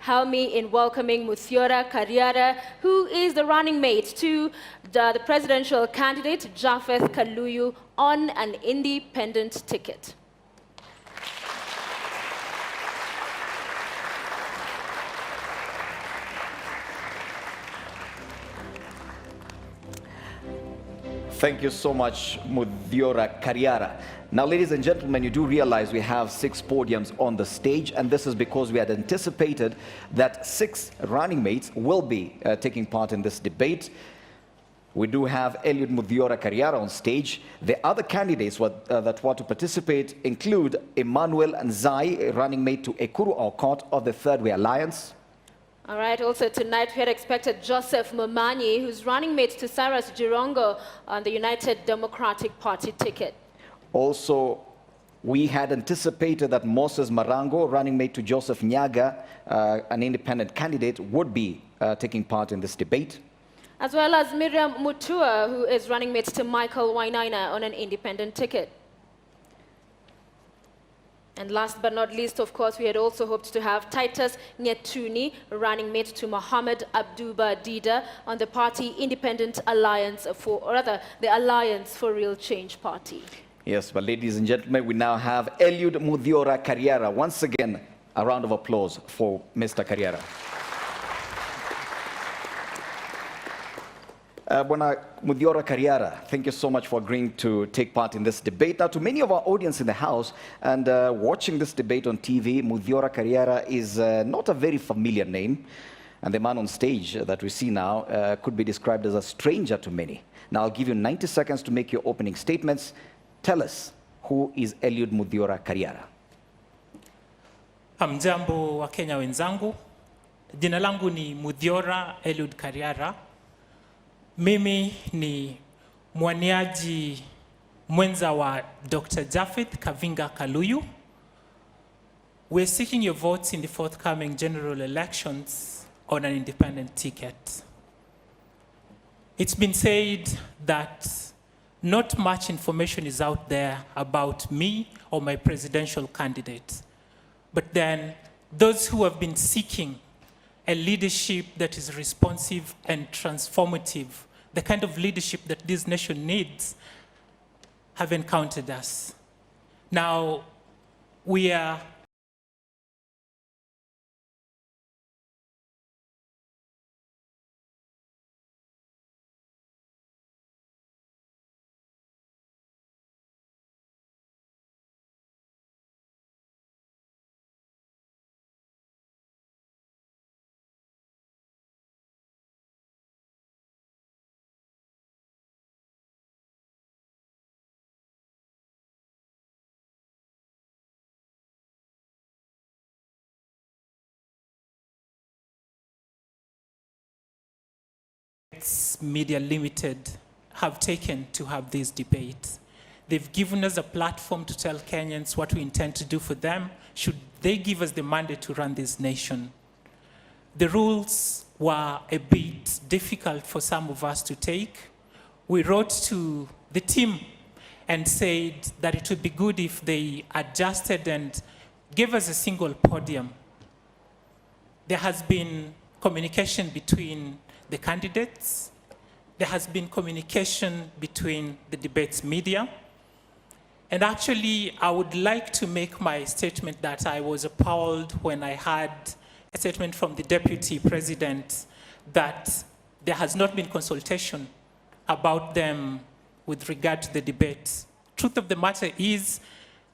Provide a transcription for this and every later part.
help me in welcoming Muthiora Kariara, who is the running mate to the presidential candidate, Japhet Kaluyu, on an independent ticket. Thank you so much, Muthiora Kariara. Now, ladies and gentlemen, you do realize we have 6 podiums on the stage, and this is because we had anticipated that 6 running mates will be taking part in this debate. We do have Eliud Muthiora Kariara on stage. The other candidates that want to participate include Emmanuel Nzai, running mate to Ekuru Aukot of the Third Way Alliance. All right, also tonight we had expected Joseph Momanyi, who's running mate to Cyrus Jirongo on the United Democratic Party ticket. Also, we had anticipated that Moses Marango, running mate to Joseph Nyaga, an independent candidate, would be taking part in this debate. As well as Miriam Mutua, who is running mate to Michael Wainaina on an independent ticket. And last but not least, of course, we had also hoped to have Titus Nyetuni, running mate to Mohammed Abduba Dida on the party Independent Alliance for, or rather, the Alliance for Real Change Party. Yes, but ladies and gentlemen, we now have Eliud Muthiora Kariara. Once again, a round of applause for Mr. Kariara. Bwana Muthiora Kariara, thank you so much for agreeing to take part in this debate. Now, to many of our audience in the house and watching this debate on TV, Muthiora Kariara is not a very familiar name. And the man on stage that we see now could be described as a stranger to many. Now, I'll give you 90 seconds to make your opening statements. Tell us, who is Eliud Muthiora Kariara? Hamjambo wa Kenya wenzangu. Jina langu ni Muthiora Eliud Kariara. Mimi ni mwaniaji mwenza wa Dr. Japhet Kavinga Kaluyu. We're seeking your votes in the forthcoming general elections on an independent ticket. It's been said that not much information is out there about me or my presidential candidate. But then those who have been seeking a leadership that is responsive and transformative, the kind of leadership that this nation needs, have encountered us. Now, we are Media Limited have taken to have this debate. They've given us a platform to tell Kenyans what we intend to do for them, should they give us the mandate to run this nation. The rules were a bit difficult for some of us to take. We wrote to the team and said that it would be good if they adjusted and gave us a single podium. There has been communication between the candidates. There has been communication between the debates media. And actually, I would like to make my statement that I was appalled when I had a statement from the Deputy President that there has not been consultation about them with regard to the debate. Truth of the matter is,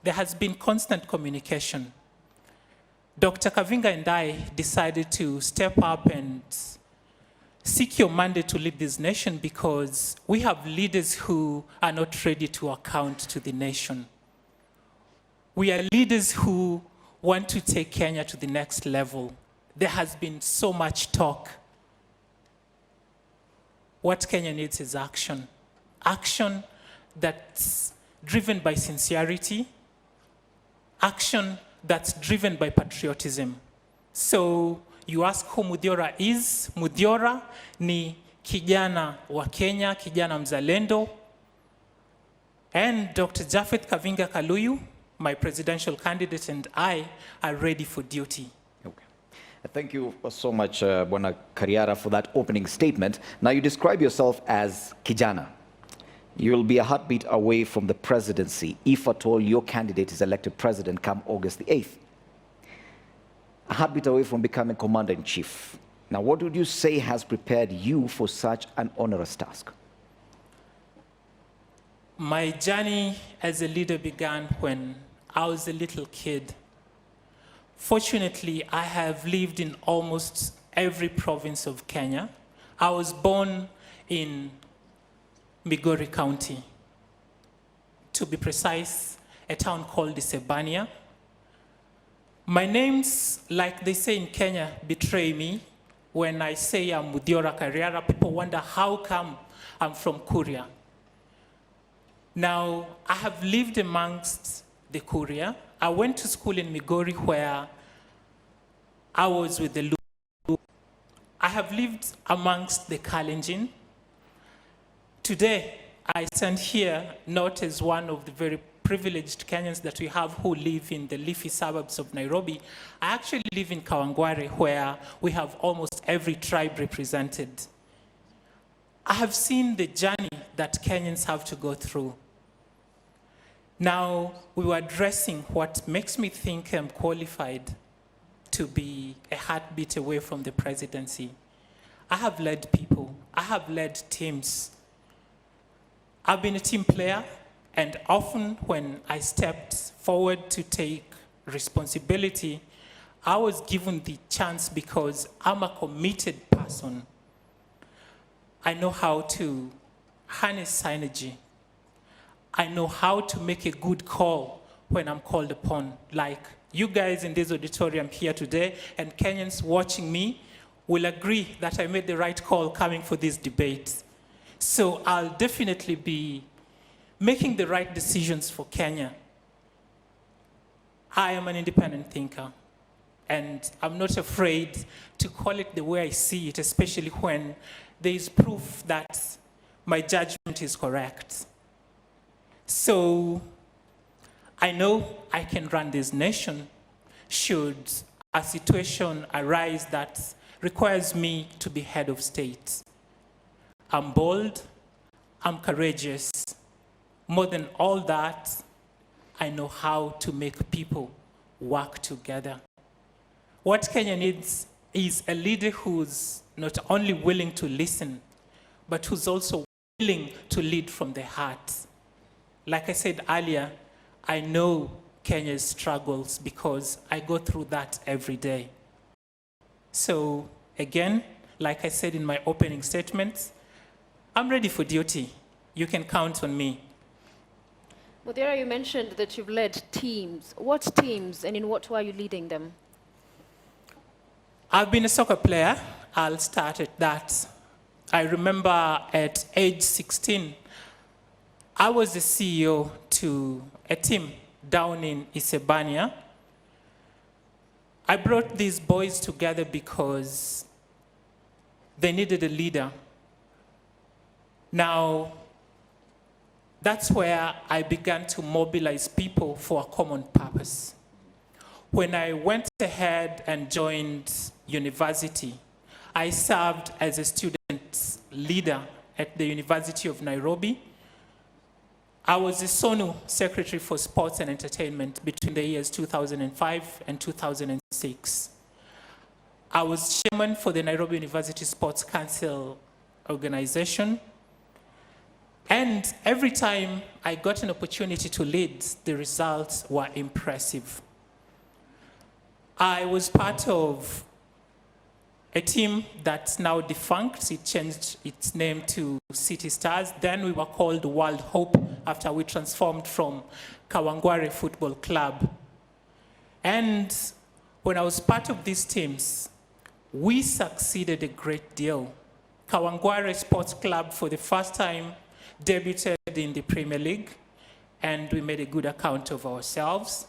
there has been constant communication. Dr. Kavinga and I decided to step up and seek your mandate to lead this nation because we have leaders who are not ready to account to the nation. We are leaders who want to take Kenya to the next level. There has been so much talk. What Kenya needs is action. Action that's driven by sincerity. Action that's driven by patriotism. So you ask who Muthiora is. Muthiora ni kijana wa Kenya, kijana mzalendo. And Dr. Japhet Kavinga Kaluyu, my presidential candidate, and I are ready for duty. Okay. Thank you so much, Bwana Kariara, for that opening statement. Now, you describe yourself as Kijana. You'll be a heartbeat away from the presidency if at all your candidate is elected president come August the 8th. A heartbeat away from becoming commander-in-chief. Now, what would you say has prepared you for such an onerous task? My journey as a leader began when I was a little kid. Fortunately, I have lived in almost every province of Kenya. I was born in Migori County. To be precise, a town called Isebania. My names, like they say in Kenya, betray me. When I say I'm Muthiora Kariara, people wonder how come I'm from Kuria. Now, I have lived amongst the Kuria. I went to school in Migori where I was with the Luo. I have lived amongst the Kalenjin. Today, I stand here not as one of the very privileged Kenyans that we have who live in the leafy suburbs of Nairobi. I actually live in Kawangware, where we have almost every tribe represented. I have seen the journey that Kenyans have to go through. Now, we were addressing what makes me think I'm qualified to be a heartbeat away from the presidency. I have led people. I have led teams. I've been a team player, and often when I stepped forward to take responsibility, I was given the chance because I'm a committed person. I know how to harness synergy. I know how to make a good call when I'm called upon. Like you guys in this auditorium here today and Kenyans watching me will agree that I made the right call coming for this debate. So I'll definitely be making the right decisions for Kenya. I am an independent thinker, and I'm not afraid to call it the way I see it, especially when there is proof that my judgment is correct. So I know I can run this nation should a situation arise that requires me to be head of state. I'm bold, I'm courageous. More than all that, I know how to make people work together. What Kenya needs is a leader who's not only willing to listen, but who's also willing to lead from the heart. Like I said earlier, I know Kenya's struggles because I go through that every day. So again, like I said in my opening statement, I'm ready for duty. You can count on me. Muthiora, you mentioned that you've led teams. What teams and in what way are you leading them? I've been a soccer player. I'll start at that. I remember at age 16, I was the CEO to a team down in Isebania. I brought these boys together because they needed a leader. Now, that's where I began to mobilize people for a common purpose. When I went ahead and joined university, I served as a student leader at the University of Nairobi. I was the SONU Secretary for Sports and Entertainment between the years 2005 and 2006. I was chairman for the Nairobi University Sports Council organization. And every time I got an opportunity to lead, the results were impressive. I was part of a team that's now defunct. It changed its name to City Stars. Then we were called World Hope after we transformed from Kawangware Football Club. And when I was part of these teams, we succeeded a great deal. Kawangware Sports Club, for the first time, debuted in the Premier League, and we made a good account of ourselves.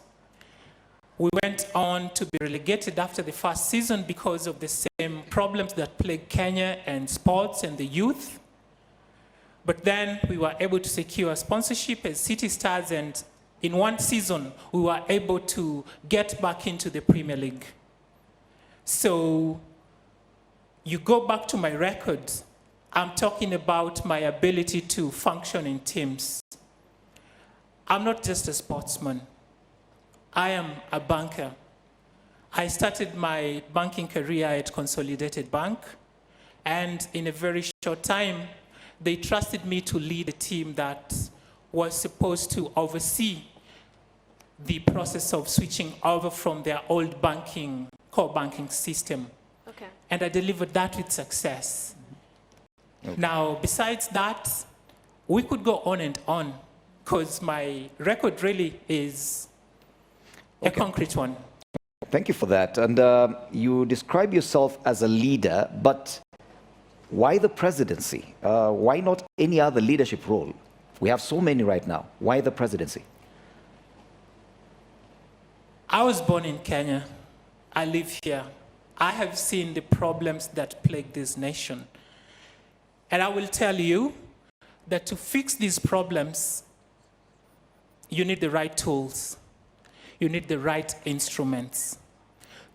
We went on to be relegated after the first season because of the same problems that plague Kenya and sports and the youth. But then we were able to secure sponsorship as City Stars, and in one season, we were able to get back into the Premier League. So you go back to my record, I'm talking about my ability to function in teams. I'm not just a sportsman. I am a banker. I started my banking career at Consolidated Bank, and in a very short time, they trusted me to lead a team that was supposed to oversee the process of switching over from their old banking, core banking system. Okay. And I delivered that with success. Okay. Now, besides that, we could go on and on, because my record really is a concrete one. Thank you for that. And you describe yourself as a leader, but why the presidency? Why not any other leadership role? We have so many right now. Why the presidency? I was born in Kenya. I live here. I have seen the problems that plague this nation. And I will tell you that to fix these problems, you need the right tools. You need the right instruments.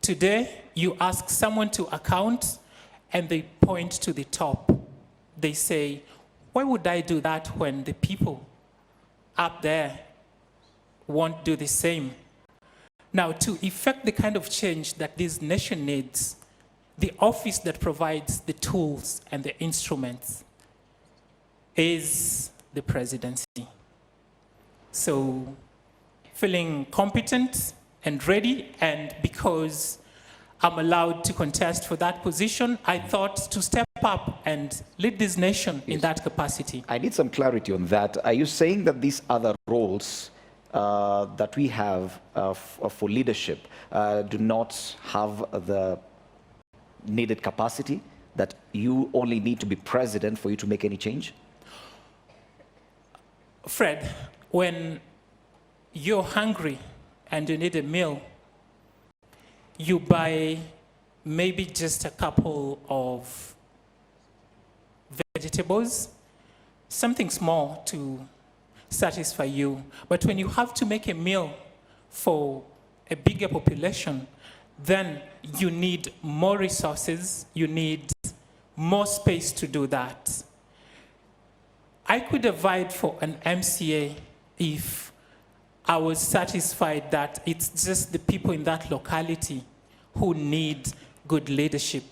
Today, you ask someone to account, and they point to the top. They say, why would I do that when the people up there won't do the same? Now, to effect the kind of change that this nation needs, the office that provides the tools and the instruments is the presidency. So, feeling competent and ready, and because I'm allowed to contest for that position, I thought to step up and lead this nation in that capacity. I need some clarity on that. Are you saying that these other roles that we have for leadership do not have the needed capacity, that you only need to be president for you to make any change? Fred, when you're hungry and you need a meal, you buy maybe just a couple of vegetables, something small to satisfy you. But when you have to make a meal for a bigger population, then you need more resources, you need more space to do that. I could have vied for an MCA if I was satisfied that it's just the people in that locality who need good leadership.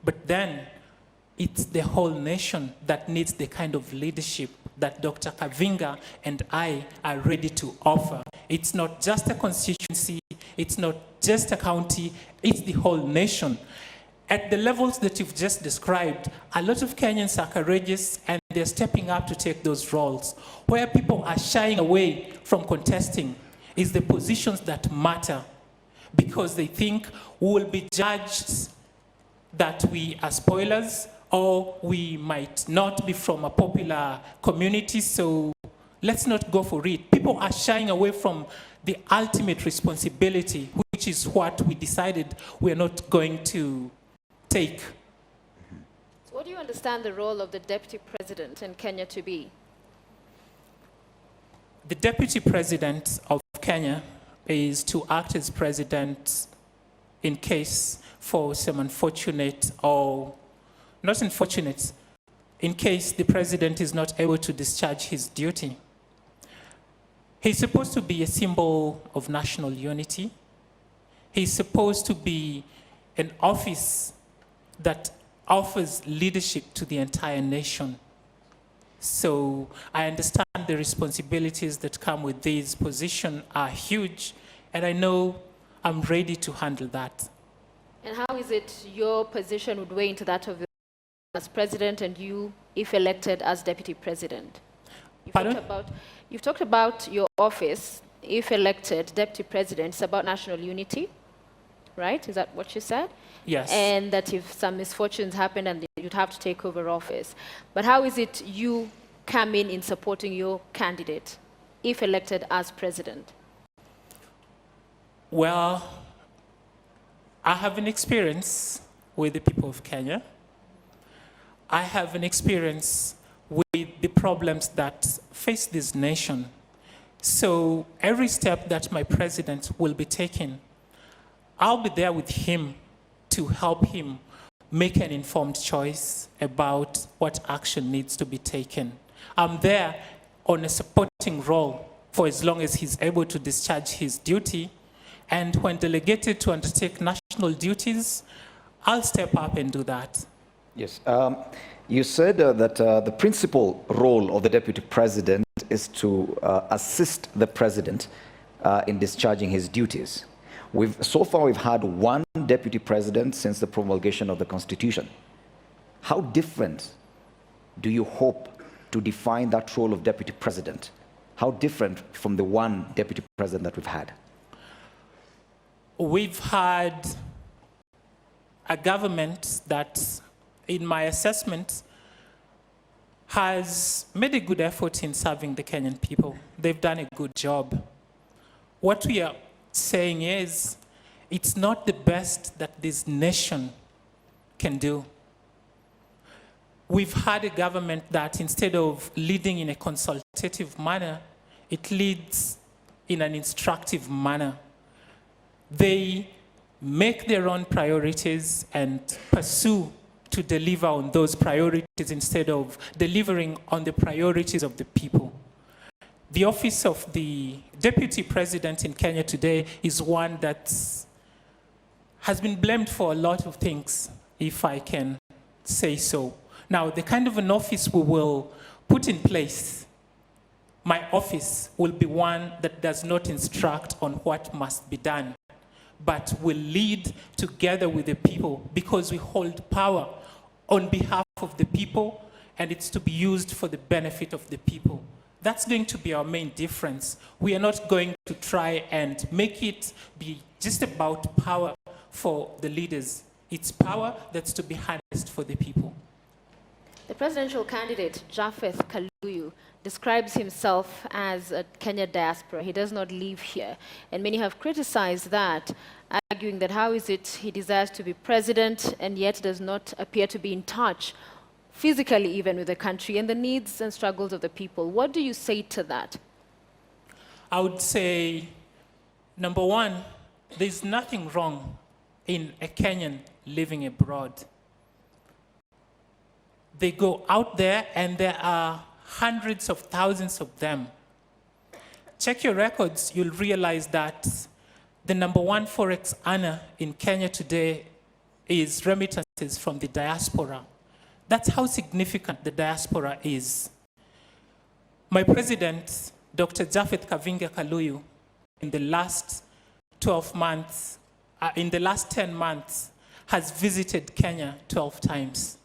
But then it's the whole nation that needs the kind of leadership that Dr. Kavinga and I are ready to offer. It's not just a constituency, it's not just a county, it's the whole nation. At the levels that you've just described, a lot of Kenyans are courageous and they're stepping up to take those roles. Where people are shying away from contesting is the positions that matter, because they think we will be judged that we are spoilers, or we might not be from a popular community, so let's not go for it. People are shying away from the ultimate responsibility, which is what we decided we're not going to take. So what do you understand the role of the deputy president in Kenya to be? The deputy president of Kenya is to act as president in case for some unfortunate, or not unfortunate, in case the president is not able to discharge his duty. He's supposed to be a symbol of national unity. He's supposed to be an office that offers leadership to the entire nation. So I understand the responsibilities that come with this position are huge, and I know I'm ready to handle that. And how is it your position would weigh into that of the as president and you, if elected, as deputy president? You've talked about your office, if elected, deputy president. It's about national unity, right? Is that what you said? Yes. And that if some misfortunes happen and you'd have to take over office. But how is it you come in supporting your candidate, if elected as president? Well, I have an experience with the people of Kenya. I have an experience with the problems that face this nation. So every step that my president will be taking, I'll be there with him to help him make an informed choice about what action needs to be taken. I'm there on a supporting role for as long as he's able to discharge his duty. And when delegated to undertake national duties, I'll step up and do that. Yes. You said that the principal role of the deputy president is to assist the president in discharging his duties. So far, we've had one deputy president since the promulgation of the Constitution. How different do you hope to define that role of deputy president? How different from the one deputy president that we've had? We've had a government that, in my assessment, has made a good effort in serving the Kenyan people. They've done a good job. What we are saying is, it's not the best that this nation can do. We've had a government that, instead of leading in a consultative manner, it leads in an instructive manner. They make their own priorities and pursue to deliver on those priorities instead of delivering on the priorities of the people. The office of the deputy president in Kenya today is one that has been blamed for a lot of things, if I can say so. Now, the kind of an office we will put in place, my office will be one that does not instruct on what must be done, but will lead together with the people, because we hold power on behalf of the people, and it's to be used for the benefit of the people. That's going to be our main difference. We are not going to try and make it be just about power for the leaders. It's power that's to be harnessed for the people. The presidential candidate, Japhet Kaluyu, describes himself as a Kenya diaspora. He does not live here. And many have criticized that, arguing that how is it he desires to be president and yet does not appear to be in touch, physically even, with the country and the needs and struggles of the people. What do you say to that? I would say, number one, there's nothing wrong in a Kenyan living abroad. They go out there, and there are hundreds of thousands of them. Check your records, you'll realize that the number one forex earner in Kenya today is remittances from the diaspora. That's how significant the diaspora is. My president, Dr. Japhet Kavinga Kaluyu, in the last 12 months, in the last 10 months, has visited Kenya 12 times.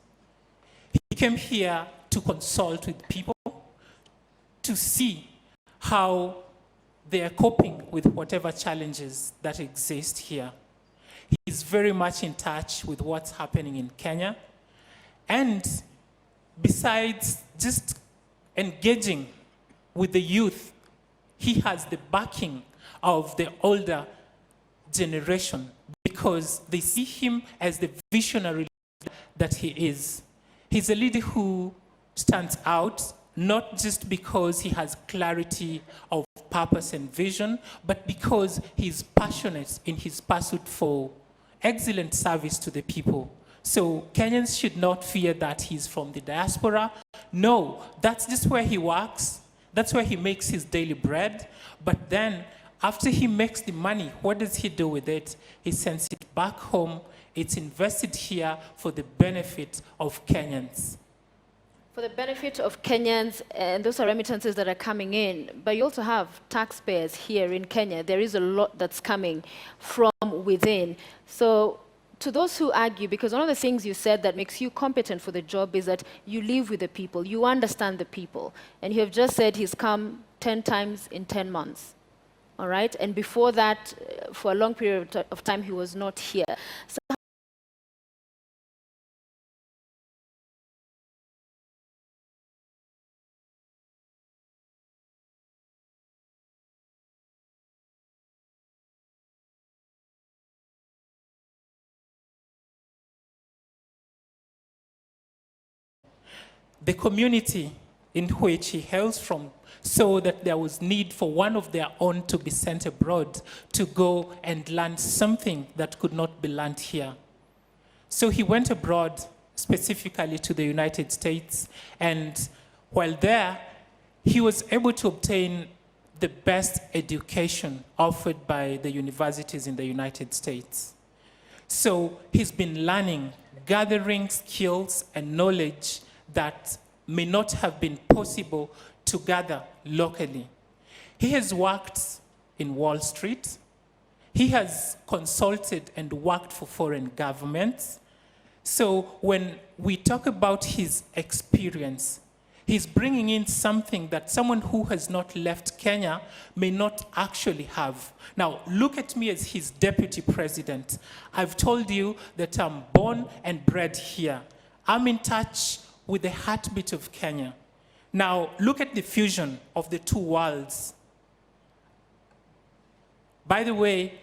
He came here to consult with people, to see how they are coping with whatever challenges that exist here. He's very much in touch with what's happening in Kenya. And besides just engaging with the youth, he has the backing of the older generation, because they see him as the visionary leader that he is. He's a leader who stands out, not just because he has clarity of purpose and vision, but because he's passionate in his pursuit for excellent service to the people. So Kenyans should not fear that he's from the diaspora. No, that's just where he works. That's where he makes his daily bread. But then, after he makes the money, what does he do with it? He sends it back home. It's invested here for the benefit of Kenyans. For the benefit of Kenyans, and those are remittances that are coming in, but you also have taxpayers here in Kenya. There is a lot that's coming from within. So to those who argue, because one of the things you said that makes you competent for the job is that you live with the people, you understand the people. And you have just said he's come 10 times in 10 months. All right? And before that, for a long period of time, he was not here. So the community in which he hails from, saw that there was need for one of their own to be sent abroad to go and learn something that could not be learned here. So he went abroad, specifically to the United States, and while there, he was able to obtain the best education offered by the universities in the United States. So he's been learning, gathering skills and knowledge that may not have been possible to gather locally. He has worked in Wall Street. He has consulted and worked for foreign governments. So when we talk about his experience, he's bringing in something that someone who has not left Kenya may not actually have. Now, look at me as his deputy president. I've told you that I'm born and bred here. I'm in touch with the heartbeat of Kenya. Now, look at the fusion of the two worlds. By the way,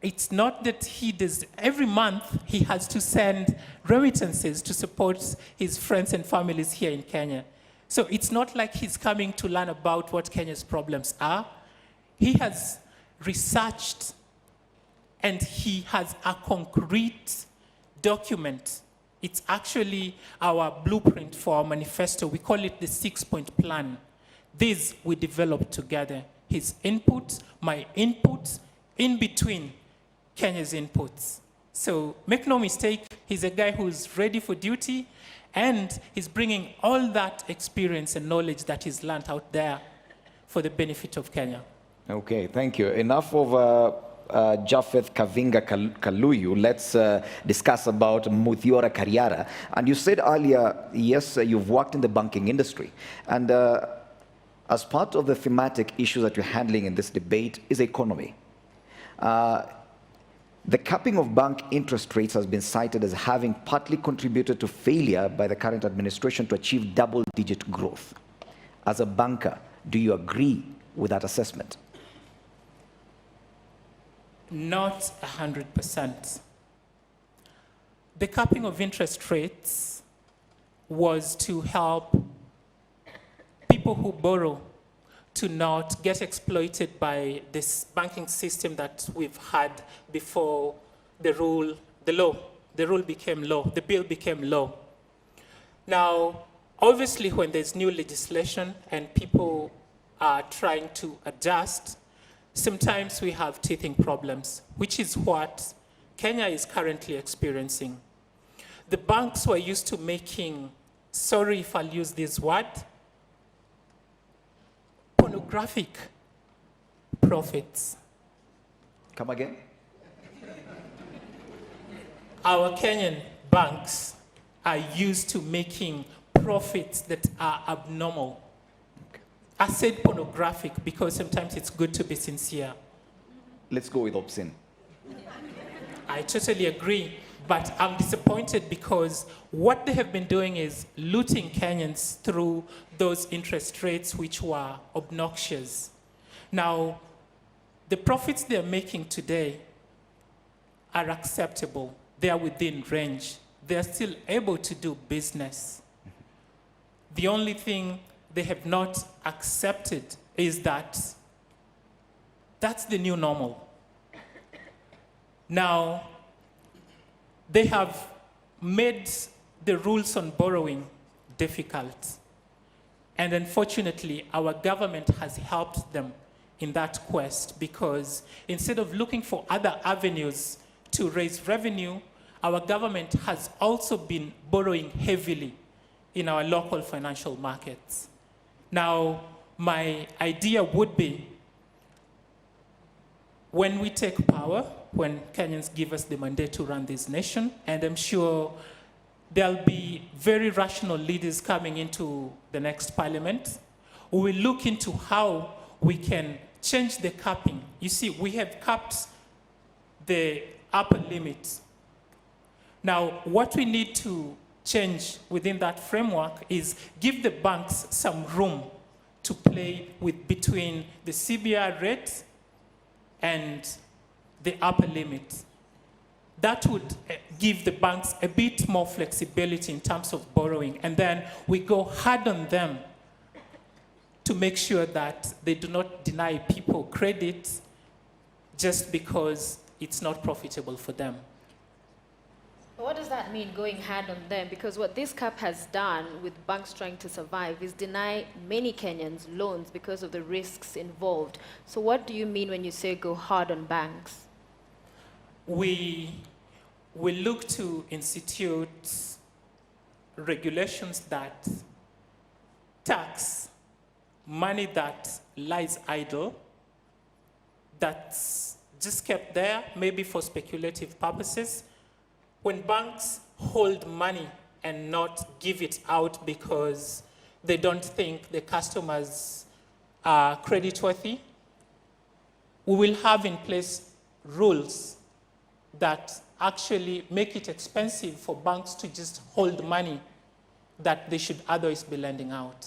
it's not that he does, every month he has to send remittances to support his friends and families here in Kenya. So it's not like he's coming to learn about what Kenya's problems are. He has researched and he has a concrete document. It's actually our blueprint for our manifesto. We call it the 6-point plan. This we developed together. His input, my input, in between Kenya's inputs. So make no mistake, he's a guy who's ready for duty, and he's bringing all that experience and knowledge that he's learned out there for the benefit of Kenya. Okay, thank you. Enough of Japhet, Kavinga, Kaluyu. Let's discuss about Muthiora Kariara. And you said earlier, yes, you've worked in the banking industry. And as part of the thematic issue that you're handling in this debate is economy. The capping of bank interest rates has been cited as having partly contributed to failure by the current administration to achieve double-digit growth. As a banker, do you agree with that assessment? Not 100%. The capping of interest rates was to help people who borrow to not get exploited by this banking system that we've had before the bill became law. Now, obviously, when there's new legislation and people are trying to adjust, sometimes we have teething problems, which is what Kenya is currently experiencing. The banks were used to making, sorry if I'll use this word, pornographic profits. Come again? Our Kenyan banks are used to making profits that are abnormal. Okay. I said pornographic because sometimes it's good to be sincere. Let's go with obscene. I totally agree, but I'm disappointed because what they have been doing is looting Kenyans through those interest rates which were obnoxious. Now, the profits they're making today are acceptable. They are within range. They're still able to do business. The only thing they have not accepted is that that's the new normal. Now, they have made the rules on borrowing difficult. And unfortunately, our government has helped them in that quest because instead of looking for other avenues to raise revenue, our government has also been borrowing heavily in our local financial markets. Now, my idea would be when we take power, when Kenyans give us the mandate to run this nation, and I'm sure there'll be very rational leaders coming into the next parliament, we will look into how we can change the capping. You see, we have capped the upper limit. Now, what we need to change within that framework is give the banks some room to play with between the CBR rate and the upper limit. That would give give the banks a bit more flexibility in terms of borrowing, and then we go hard on them to make sure that they do not deny people credit just because it's not profitable for them. What does that mean, going hard on them? Because what this cap has done with banks trying to survive is deny many Kenyans loans because of the risks involved. So what do you mean when you say go hard on banks? We look to institute regulations that tax money that lies idle, that's just kept there, maybe for speculative purposes. When banks hold money and not give it out because they don't think the customers are creditworthy, we will have in place rules that actually make it expensive for banks to just hold money that they should otherwise be lending out.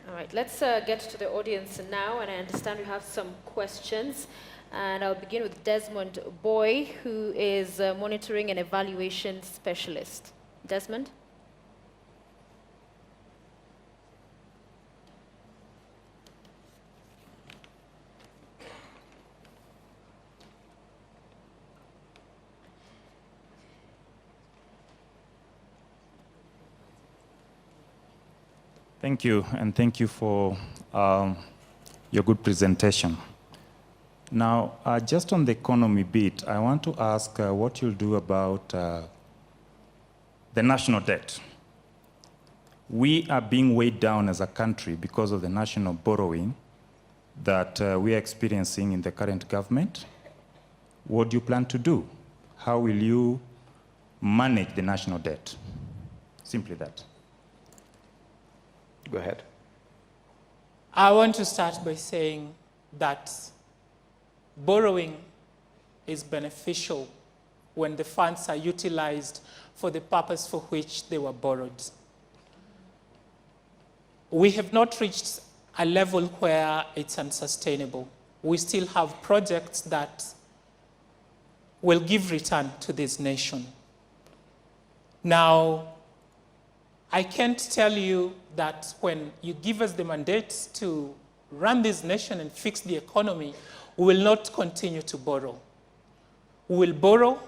All right, let's get to the audience now, and I understand we have some questions. And I'll begin with Desmond Boy, who is a monitoring and evaluation specialist. Desmond? Thank you, and thank you for your good presentation. Now, just on the economy bit, I want to ask what you'll do about the national debt. We are being weighed down as a country because of the national borrowing that we are experiencing in the current government. What do you plan to do? How will you manage the national debt? Simply that. Go ahead. I want to start by saying that borrowing is beneficial when the funds are utilized for the purpose for which they were borrowed. We have not reached a level where it's unsustainable. We still have projects that will give return to this nation. Now, I can't tell you that when you give us the mandate to run this nation and fix the economy, we will not continue to borrow. We will borrow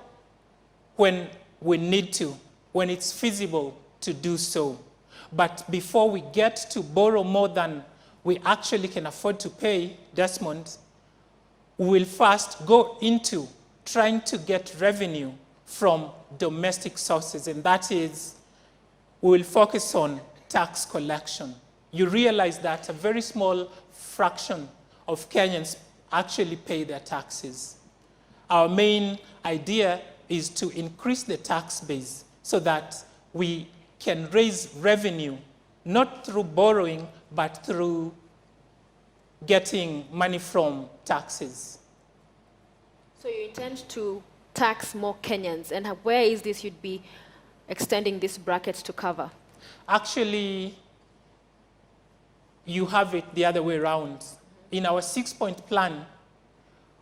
when we need to, when it's feasible to do so. But before we get to borrow more than we actually can afford to pay, Desmond, we will first go into trying to get revenue from domestic sources, and that is, we will focus on tax collection. You realize that a very small fraction of Kenyans actually pay their taxes. Our main idea is to increase the tax base so that we can raise revenue, not through borrowing, but through getting money from taxes. So you intend to tax more Kenyans, and where is this you'd be extending this bracket to cover? Actually, you have it the other way around. In our 6-point plan,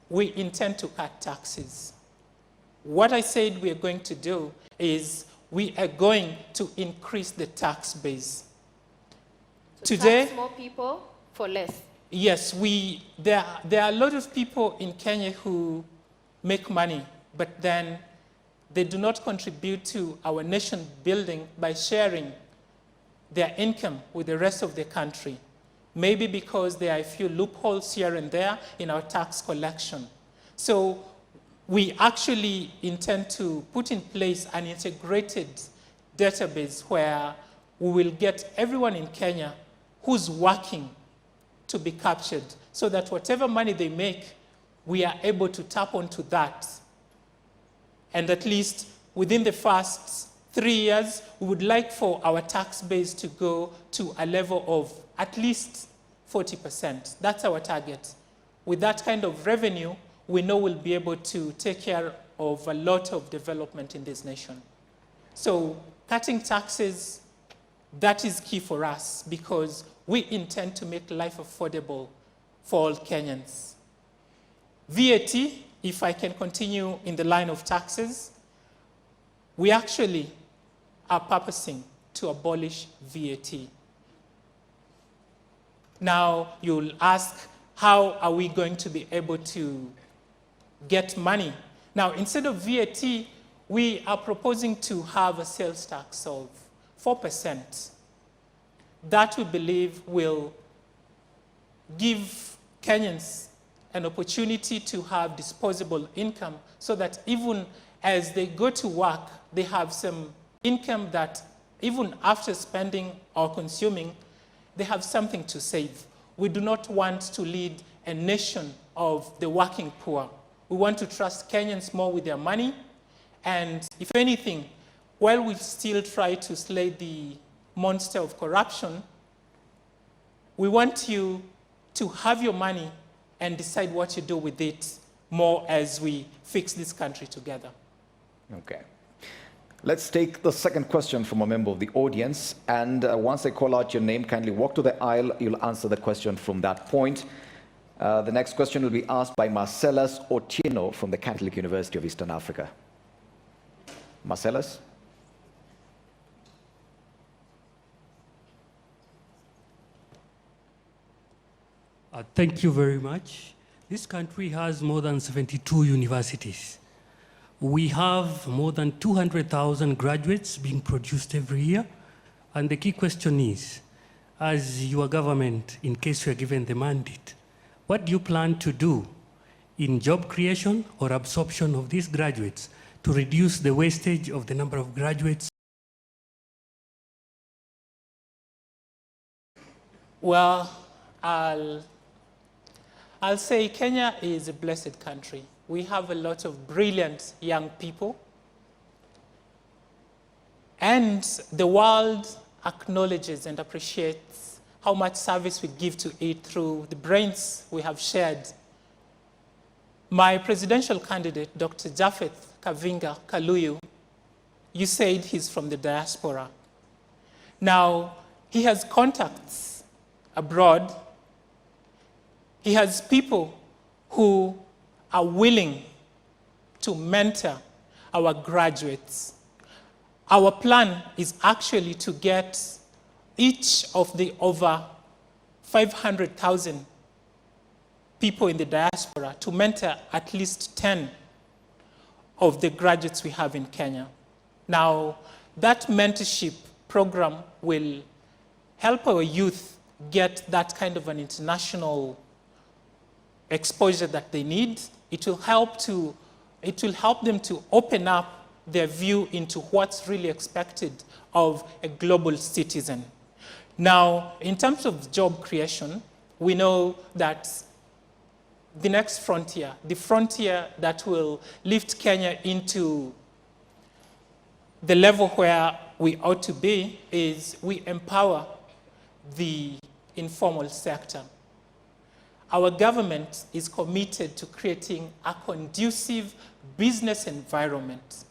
we intend to cut taxes. What I said we are going to do is we are going to increase the tax base. So Today, tax more people for less. yes, there are a lot of people in Kenya who make money, but then they do not contribute to our nation building by sharing their income with the rest of the country. Maybe because there are a few loopholes here and there in our tax collection. So we actually intend to put in place an integrated database where we will get everyone in Kenya who's working to be captured, so that whatever money they make, we are able to tap onto that. And at least within the first 3 years, we would like for our tax base to go to a level of at least 40%. That's our target. With that kind of revenue, we know we'll be able to take care of a lot of development in this nation. So cutting taxes, that is key for us because we intend to make life affordable for all Kenyans. VAT, if I can continue in the line of taxes, we actually are purposing to abolish VAT. Now, you'll ask, how are we going to be able to get money? Now, instead of VAT, we are proposing to have a sales tax of 4%. That we believe will give Kenyans an opportunity to have disposable income so that even as they go to work, they have some income that even after spending or consuming, they have something to save. We do not want to lead a nation of the working poor. We want to trust Kenyans more with their money. And if anything, while we still try to slay the monster of corruption, we want you to have your money and decide what you do with it more as we fix this country together. Okay. Let's take the second question from a member of the audience. And once I call out your name, kindly walk to the aisle. You'll answer the question from that point. The next question will be asked by Marcellus Otieno from the Catholic University of Eastern Africa. Marcellus? Thank you very much. This country has more than 72 universities. We have more than 200,000 graduates being produced every year. And the key question is, as your government, in case you are given the mandate, what do you plan to do in job creation or absorption of these graduates to reduce the wastage of the number of graduates? Well, I'll say Kenya is a blessed country. We have a lot of brilliant young people. And the world acknowledges and appreciates how much service we give to it through the brains we have shared. My presidential candidate, Dr. Japhet Kavinga, Kaluyu, you said he's from the diaspora. Now, he has contacts abroad. He has people who are willing to mentor our graduates. Our plan is actually to get each of the over 500,000 people in the diaspora to mentor at least 10 of the graduates we have in Kenya. Now, that mentorship program will help our youth get that kind of an international exposure that they need. It will help them to open up their view into what's really expected of a global citizen. Now, in terms of job creation, we know that the next frontier, the frontier that will lift Kenya into the level where we ought to be, is we empower the informal sector. Our government is committed to creating a conducive business environment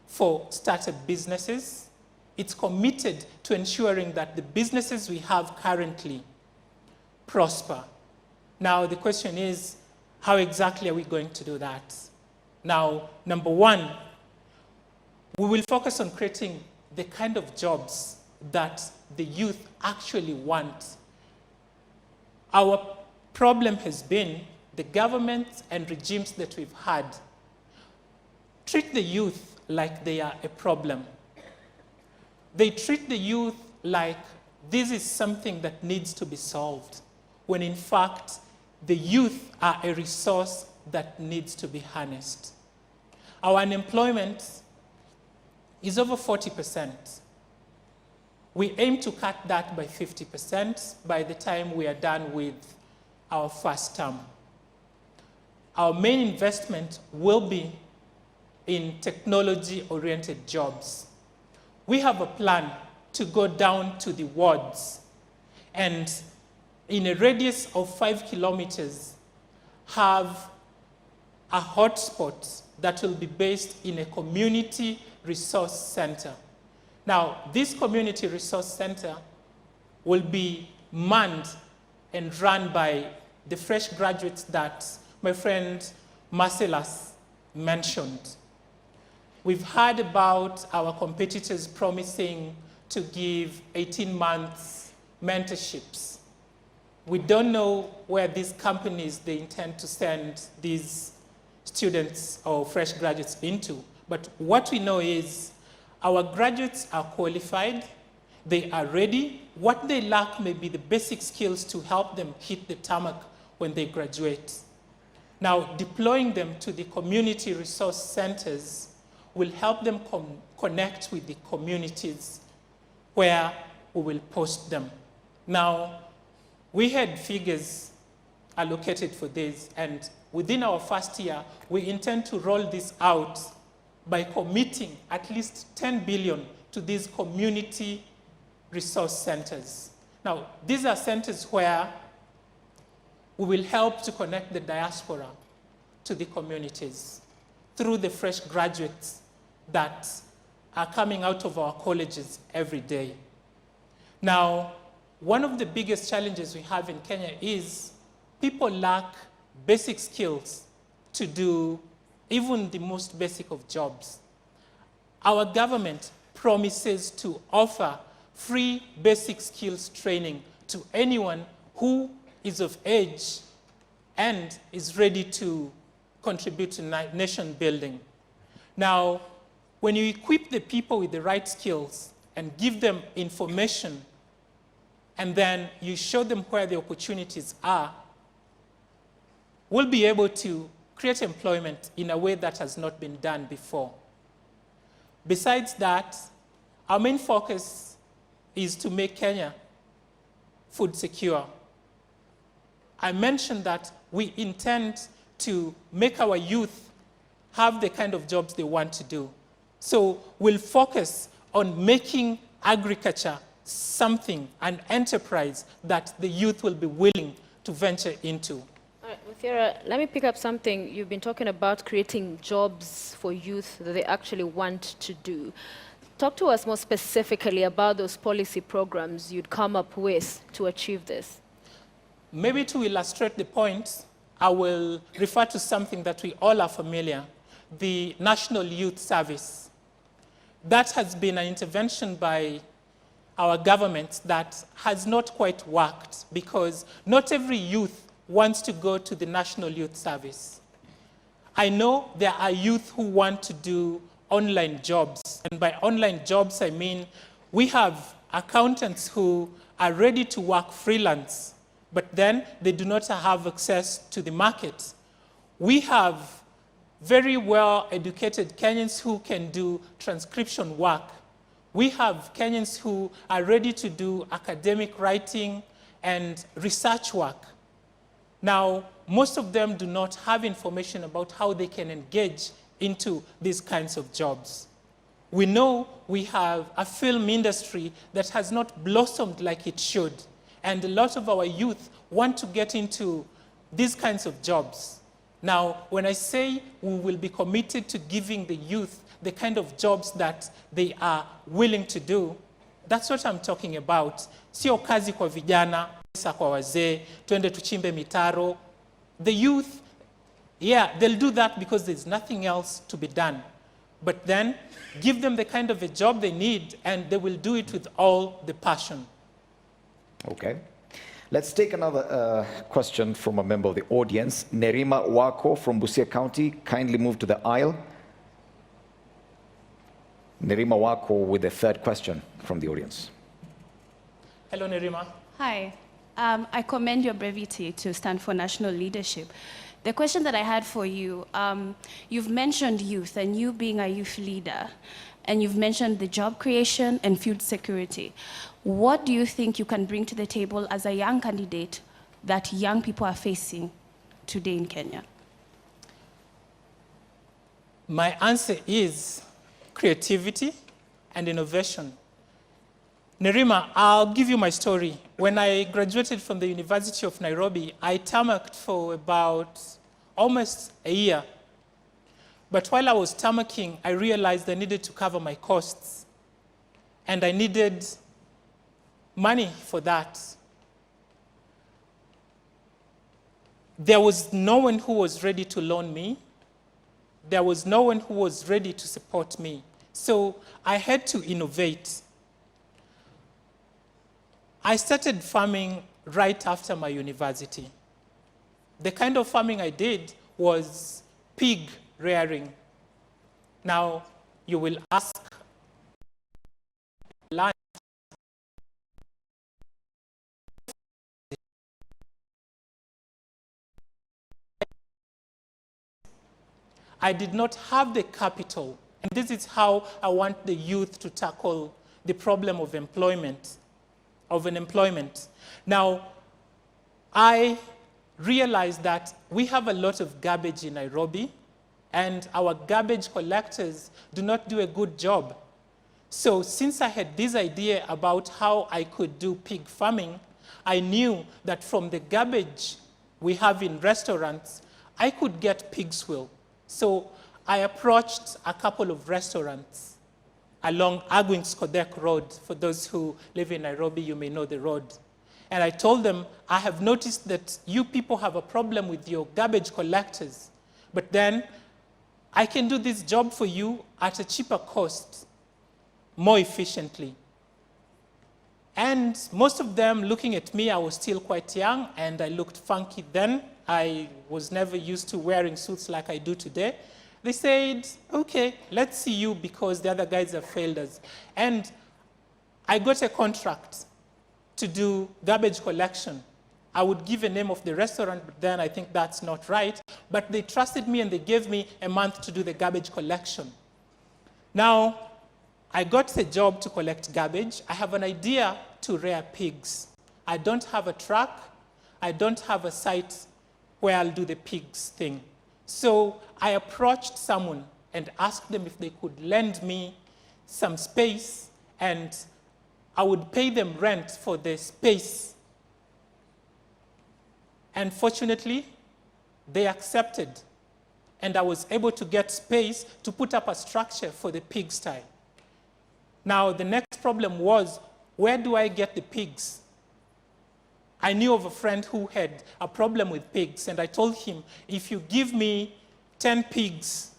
for startup businesses. It's committed to ensuring that the businesses we have currently prosper. Now, the question is, how exactly are we going to do that? Now, number one, we will focus on creating the kind of jobs that the youth actually want. Our problem has been the governments and regimes that we've had treat the youth like they are a problem. They treat the youth like this is something that needs to be solved, when in fact, the youth are a resource that needs to be harnessed. Our unemployment is over 40%. We aim to cut that by 50% by the time we are done with our first term. Our main investment will be in technology-oriented jobs. We have a plan to go down to the wards and in a radius of 5 kilometers have a hotspot that will be based in a community resource center. Now, this community resource center will be manned and run by the fresh graduates that my friend Marcellus mentioned. We've heard about our competitors promising to give 18 months mentorships. We don't know where these companies they intend to send these students or fresh graduates into. But what we know is our graduates are qualified, they are ready. What they lack may be the basic skills to help them hit the tarmac when they graduate. Now, deploying them to the community resource centers will help them connect with the communities where we will post them. Now, we had figures allocated for this, and within our first year, we intend to roll this out by committing at least 10 billion to these community resource centers. Now, these are centers where we will help to connect the diaspora to the communities through the fresh graduates that are coming out of our colleges every day. Now, one of the biggest challenges we have in Kenya is people lack basic skills to do even the most basic of jobs. Our government promises to offer free basic skills training to anyone who is of age and is ready to contribute to nation building. Now, when you equip the people with the right skills and give them information, and then you show them where the opportunities are, we'll be able to create employment in a way that has not been done before. Besides that, our main focus is to make Kenya food secure. I mentioned that we intend to make our youth have the kind of jobs they want to do. So we'll focus on making agriculture something, an enterprise that the youth will be willing to venture into. All right, Muthiora, let me pick up something. You've been talking about creating jobs for youth that they actually want to do. Talk to us more specifically about those policy programs you'd come up with to achieve this. Maybe to illustrate the point, I will refer to something that we all are familiar, the National Youth Service. That has been an intervention by our government that has not quite worked because not every youth wants to go to the National Youth Service. I know there are youth who want to do online jobs. And by online jobs, I mean we have accountants who are ready to work freelance, but then they do not have access to the market. We have very well-educated Kenyans who can do transcription work. We have Kenyans who are ready to do academic writing and research work. Now, most of them do not have information about how they can engage into these kinds of jobs. We know we have a film industry that has not blossomed like it should, and a lot of our youth want to get into these kinds of jobs. Now, when I say we will be committed to giving the youth the kind of jobs that they are willing to do, that's what I'm talking about. Sio kazi kwa vijana, pesa kwa wazee, tuende tuchimbe mitaro. The youth, yeah, they'll do that because there's nothing else to be done. But then, give them the kind of a job they need, and they will do it with all the passion. Okay. Let's take another question from a member of the audience. Nerima Wako from Busia County, kindly move to the aisle. Nerima Wako with the third question from the audience. Hello, Nerima. Hi. I commend your brevity to stand for national leadership. The question that I had for you, you've mentioned youth and you being a youth leader, and you've mentioned the job creation and food security. What do you think you can bring to the table as a young candidate that young people are facing today in Kenya? My answer is creativity and innovation. Nerima, I'll give you my story. When I graduated from the University of Nairobi, I tarmacked for about almost a year. But while I was tarmacking, I realized I needed to cover my costs. And I needed money for that. There was no one who was ready to loan me. there was no one who was ready to support me. So I had to innovate. I started farming right after my university. The kind of farming I did was pig rearing. Now, you will ask, I did not have the capital, and this is how I want the youth to tackle the problem of unemployment. Now, I realized that we have a lot of garbage in Nairobi, and our garbage collectors do not do a good job. So since I had this idea about how I could do pig farming, I knew that from the garbage we have in restaurants, I could get pig's will. So I approached a couple of restaurants along Agwings-Kodek Road. For those who live in Nairobi, you may know the road. And I told them, I have noticed that you people have a problem with your garbage collectors, but then I can do this job for you at a cheaper cost, more efficiently. And most of them looking at me, I was still quite young and I looked funky then. I was never used to wearing suits like I do today. They said, okay, let's see you because the other guys have failed us. And I got a contract to do garbage collection. I would give a name of the restaurant, but then I think that's not right. But they trusted me and they gave me a month to do the garbage collection. Now, I got the job to collect garbage. I have an idea to rear pigs. I don't have a truck. I don't have a site where I'll do the pigs thing. So I approached someone and asked them if they could lend me some space and I would pay them rent for the space. And fortunately, they accepted. And I was able to get space to put up a structure for the pigsty. Now, the next problem was, where do I get the pigs? I knew of a friend who had a problem with pigs, and I told him, if you give me 10 pigs,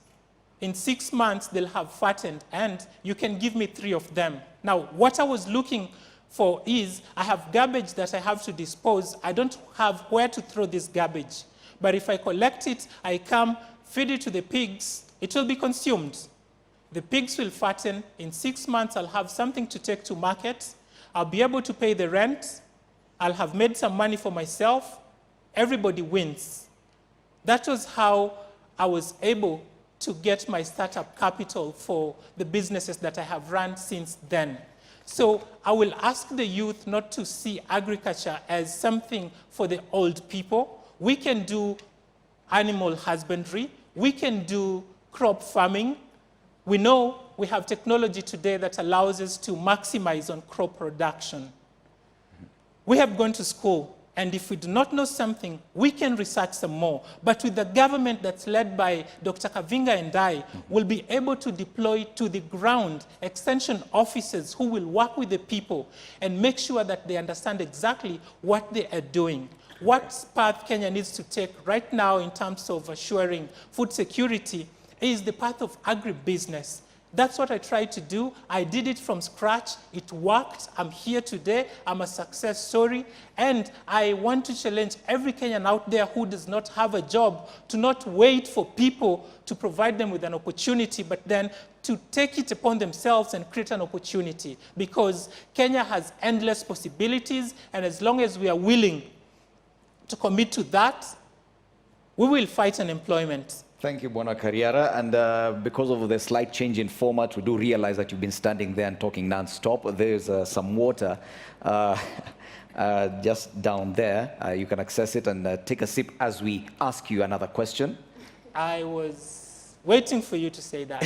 in 6 months they'll have fattened, and you can give me 3 of them. Now, what I was looking for is, I have garbage that I have to dispose. I don't have where to throw this garbage. But if I collect it, I come, feed it to the pigs, it will be consumed. The pigs will fatten. In 6 months, I'll have something to take to market. I'll be able to pay the rent. I'll have made some money for myself. Everybody wins. That was how I was able to get my startup capital for the businesses that I have run since then. So I will ask the youth not to see agriculture as something for the old people. We can do animal husbandry. We can do crop farming. We know we have technology today that allows us to maximize on crop production. We have gone to school, and if we do not know something, we can research some more. But with the government that's led by Dr. Kavinga and I, we'll be able to deploy to the ground extension officers who will work with the people and make sure that they understand exactly what they are doing. What path Kenya needs to take right now in terms of assuring food security is the path of agribusiness. That's what I tried to do. I did it from scratch. It worked. I'm here today. I'm a success story. And I want to challenge every Kenyan out there who does not have a job to not wait for people to provide them with an opportunity, but then to take it upon themselves and create an opportunity. Because Kenya has endless possibilities, and as long as we are willing to commit to that, we will fight unemployment. Thank you, Bwana Kariara. And because of the slight change in format, we do realize that you've been standing there and talking non-stop. There's some water just down there. You can access it and take a sip as we ask you another question. I was waiting for you to say that.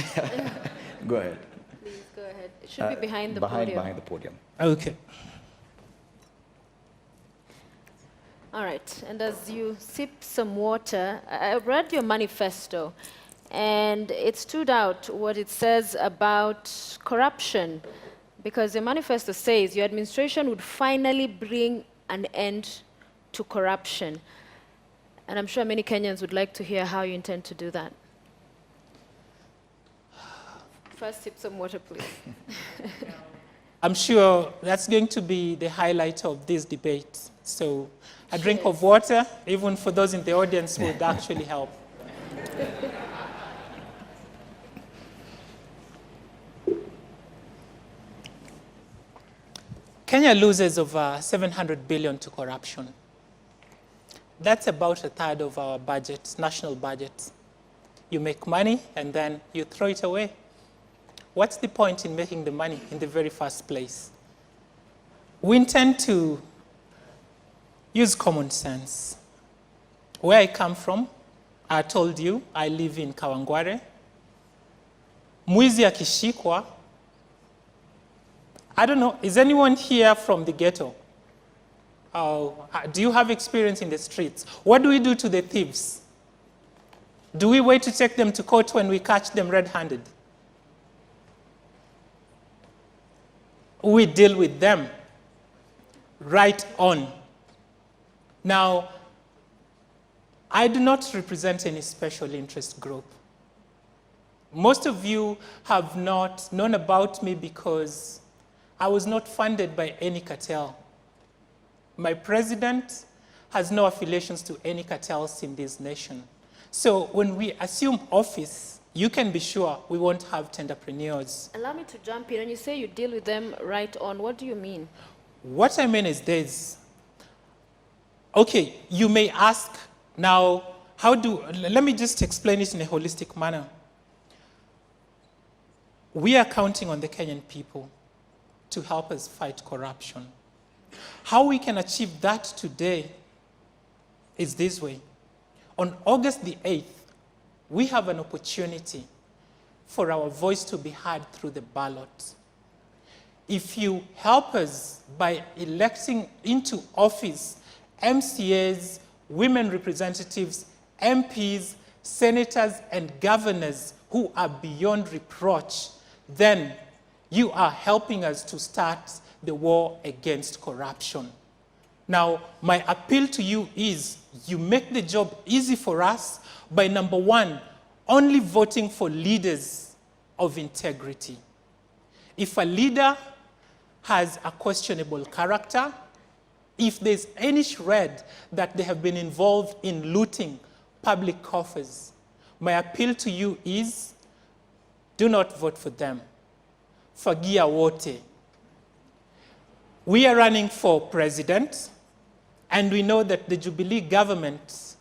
Go ahead. Please go ahead. It should be behind the podium. Behind the podium. Okay. All right, and as you sip some water, I read your manifesto, and it stood out what it says about corruption, because your manifesto says your administration would finally bring an end to corruption. And I'm sure many Kenyans would like to hear how you intend to do that. First, sip some water, please. I'm sure that's going to be the highlight of this debate. So a drink Cheers. of water, even for those in the audience, would actually help. Kenya loses over 700 billion to corruption. That's about a third of our budget, national budget. You make money and then you throw it away. What's the point in making the money in the very first place? We intend to use common sense. Where I come from, I told you, I live in Kawangware. Mwizi akishikwa, I don't know, is anyone here from the ghetto? Do you have experience in the streets? What do we do to the thieves? Do we wait to take them to court when we catch them red-handed? We deal with them right on. Now, I do not represent any special interest group. Most of you have not known about me because I was not funded by any cartel. My president has no affiliations to any cartels in this nation. So when we assume office, you can be sure we won't have tenderpreneurs. Allow me to jump in. When you say you deal with them right on, what do you mean? What I mean is this. Okay, you may ask now, let me just explain it in a holistic manner. We are counting on the Kenyan people to help us fight corruption. How we can achieve that today is this way. On August the 8th, we have an opportunity for our voice to be heard through the ballot. If you help us by electing into office MCAs, women representatives, MPs, senators, and governors who are beyond reproach, then you are helping us to start the war against corruption. Now, my appeal to you is you make the job easy for us by, number one, only voting for leaders of integrity. If a leader has a questionable character, if there's any shred that they have been involved in looting public coffers, my appeal to you is do not vote for them. Fagia wote. We are running for president, and we know that the Jubilee government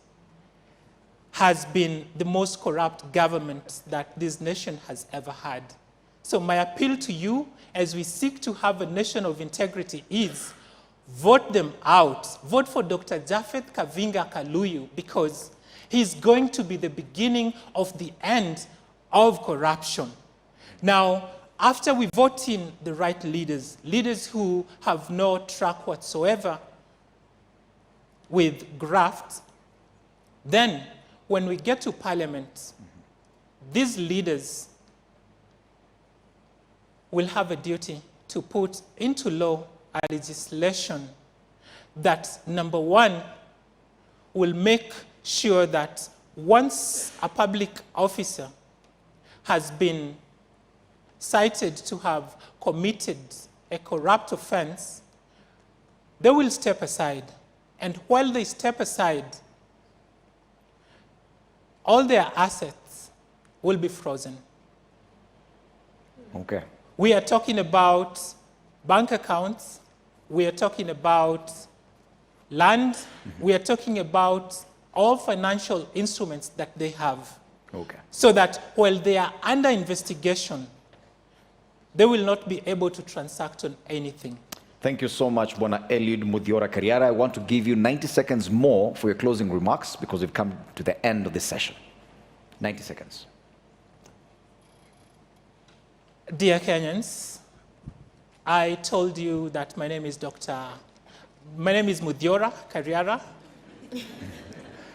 has been the most corrupt government that this nation has ever had. So my appeal to you, as we seek to have a nation of integrity, is vote them out. Vote for Dr. Japhet Kavinga Kaluyu, because he's going to be the beginning of the end of corruption. Now, after we vote in the right leaders, leaders who have no track whatsoever with graft, then when we get to parliament, these leaders will have a duty to put into law a legislation that, number one, will make sure that once a public officer has been cited to have committed a corrupt offense, they will step aside. And while they step aside, all their assets will be frozen. Okay. We are talking about bank accounts. We are talking about land. We are talking about all financial instruments that they have. Okay. So that while they are under investigation, they will not be able to transact on anything. Thank you so much, Bwana Eliud Muthiora Kariara. I want to give you 90 seconds more for your closing remarks because we've come to the end of this session. 90 seconds. Dear Kenyans, I told you that my name is Muthiora Kariara.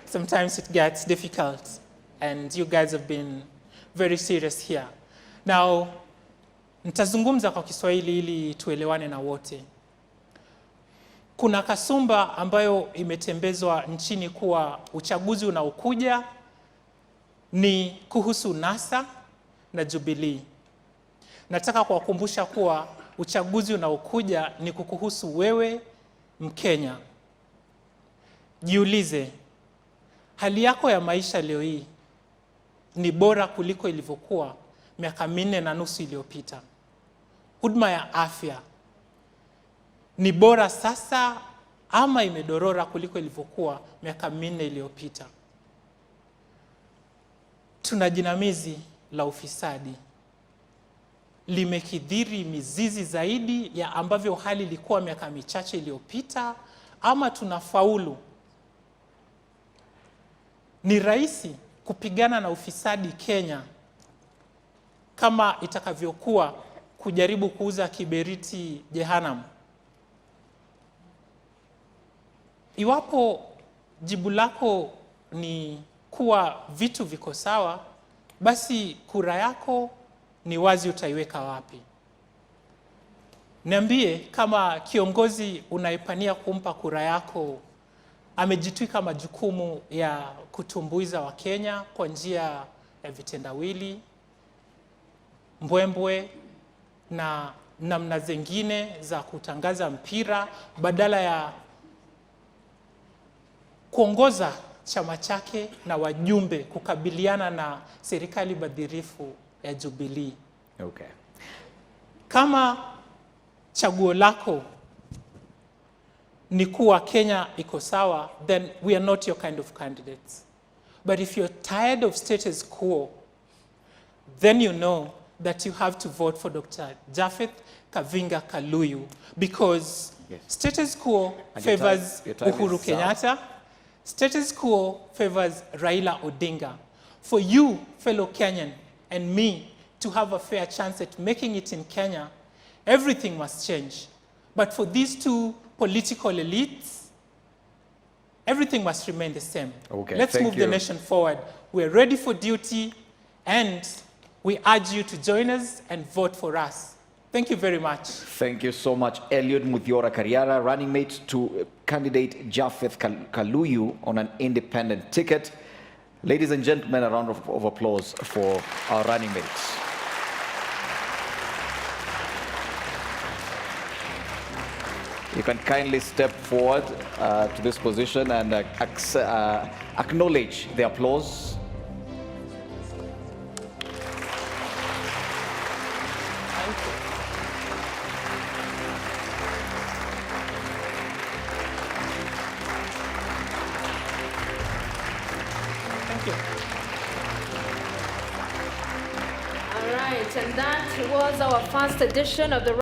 Sometimes it gets difficult, and you guys have been very serious here. Now, nitazungumza kwa Kiswahili ili tuelewane na wote. Kuna kasumba ambayo imetembezwa nchini kuwa uchaguzi unaokuja ni kuhusu NASA na Jubilee. nataka kuwakumbusha kuwa uchaguzi unaokuja ni kukuhusu wewe Mkenya. Jiulize, hali yako ya maisha leo hii ni bora kuliko ilivyokuwa miaka 4.5 iliyopita? Huduma ya afya ni bora sasa ama imedorora kuliko ilivyokuwa miaka 4 iliyopita? Tuna jinamizi la ufisadi limekithiri mizizi zaidi ya ambavyo hali ilikuwa miaka michache iliyopita, ama tunafaulu? Ni rahisi kupigana na ufisadi Kenya kama itakavyokuwa kujaribu kuuza kiberiti Jehanamu? Iwapo jibu lako ni kuwa vitu viko sawa, basi kura yako ni wazi utaiweka wapi. Niambie kama kiongozi unaipania kumpa kura yako amejitwika majukumu ya kutumbuiza Wakenya kwa njia ya vitendawili, mbwembwe na namna zingine za kutangaza mpira badala ya kuongoza chama chake na wajumbe kukabiliana na serikali badhirifu ya Jubilee. Okay. Kama chaguo lako ni kuwa Kenya iko sawa, then we are not your kind of candidates. But if you're tired of status quo, then you know that you have to vote for Dr. Japhet Kavinga Kaluyu, because Yes. status quo And favors your time Uhuru is up. Kenyatta. Status quo favors Raila Odinga. For you, fellow Kenyan, and me to have a fair chance at making it in Kenya, everything must change. But for these two political elites, everything must remain the same. Okay, Let's thank move you. the nation forward. We're ready for duty, and we urge you to join us and vote for us. Thank you very much. Thank you so much, Eliud Muthiora Kariara, running mate to candidate Japhet Kaluyu on an independent ticket. Ladies and gentlemen, a round of applause for our running mates. You can kindly step forward to this position and acknowledge the applause. Thank you. All right, and that was our first edition of the